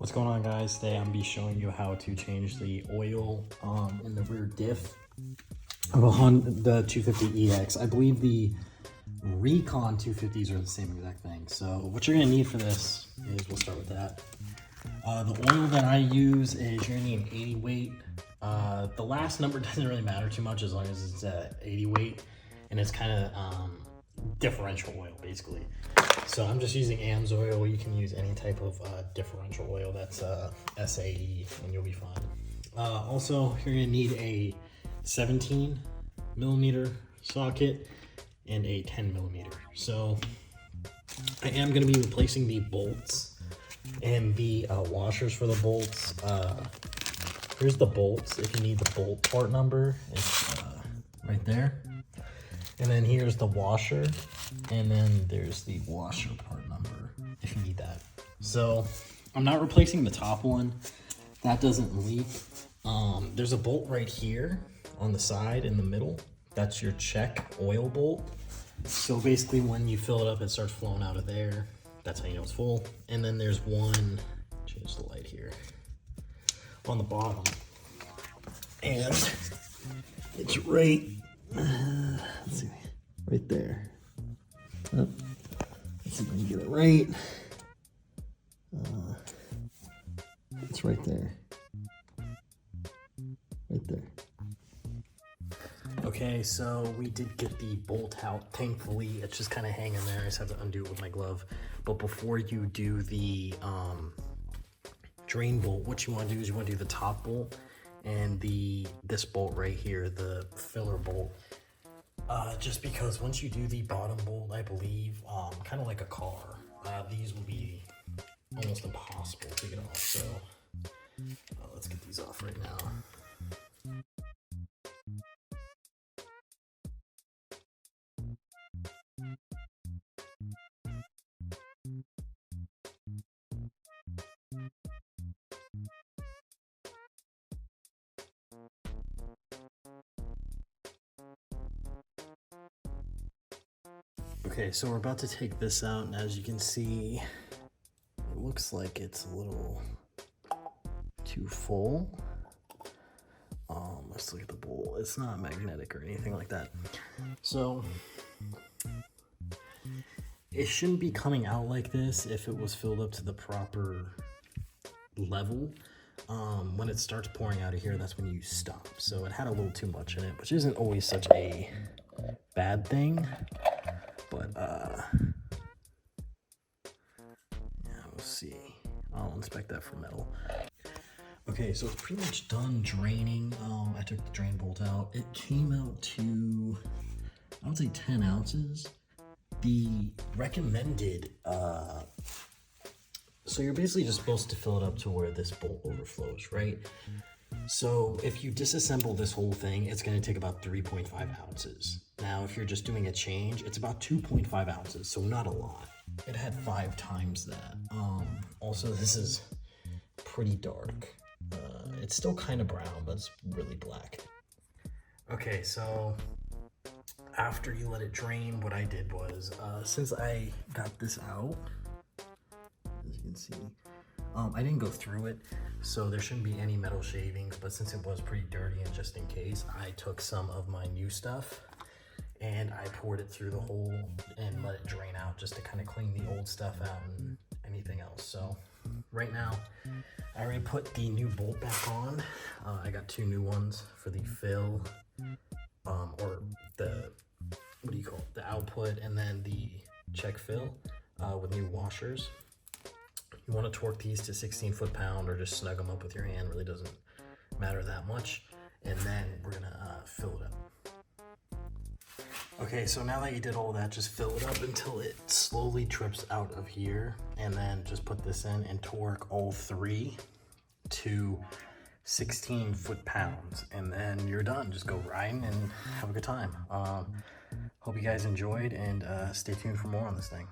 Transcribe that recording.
What's going on, guys? Today I'm gonna be showing you how to change the oil in the rear diff of a Honda 250EX. I believe the Recon 250s are the same exact thing. So what you're gonna need for this is, we'll start with that. The oil that I use is, you're gonna need an 80 weight. The last number doesn't really matter too much as long as it's 80 weight, and it's kind of differential oil basically. So I'm just using AMSoil. You can use any type of differential oil that's SAE and you'll be fine. Also, you're gonna need a 17 millimeter socket and a 10 millimeter. So I am gonna be replacing the bolts and the washers for the bolts. Here's the bolts. If you need the bolt part number, it's right there. And then here's the washer, and then there's the washer part number if you need that. So I'm not replacing the top one. That doesn't leak. There's a bolt right here on the side in the middle. That's your check oil bolt. So basically when you fill it up, it starts flowing out of there. That's how you know it's full. And then there's one, change the light here, on the bottom. And it's right, let's see, right there. Oh, let's see if I can get it right. It's right there. Right there. Okay, so we did get the bolt out. Thankfully, it's just kind of hanging there. I just have to undo it with my glove. But before you do the drain bolt, what you want to do is you want to do the top bolt and this bolt right here, the filler bolt. Just because once you do the bottom bolt, I believe, kind of like a car, these will be almost impossible to get off. So let's get these off right now. Okay, so we're about to take this out, and as you can see, it looks like it's a little too full. Let's look at the bowl. It's not magnetic or anything like that. So it shouldn't be coming out like this if it was filled up to the proper level. When it starts pouring out of here, that's when you stop. So it had a little too much in it, which isn't always such a bad thing. But yeah, we'll see. I'll inspect that for metal. Okay, so it's pretty much done draining. I took the drain bolt out. It came out to, I would say 10 ounces. The recommended, so you're basically just supposed to fill it up to where this bolt overflows, right? So if you disassemble this whole thing, it's gonna take about 3.5 ounces. Now, if you're just doing a change, it's about 2.5 ounces, so not a lot. It had 5 times that. Also, this is pretty dark. It's still kind of brown, but it's really black. Okay, so after you let it drain, what I did was, since I got this out, as you can see, I didn't go through it, so there shouldn't be any metal shavings, but since it was pretty dirty and just in case, I took some of my new stuff and I poured it through the hole and let it drain out just to kind of clean the old stuff out and anything else. So right now, I already put the new bolt back on. I got 2 new ones for the fill, or the, what do you call it, the output, and then the check fill with new washers. You want to torque these to 16 foot-pound or just snug them up with your hand, really doesn't matter that much. And then we're gonna fill it up. Okay, so now that you did all that, just fill it up until it slowly drips out of here, and then just put this in and torque all 3 to 16 foot-pounds, and then you're done. Just go riding and have a good time. Hope you guys enjoyed, and stay tuned for more on this thing.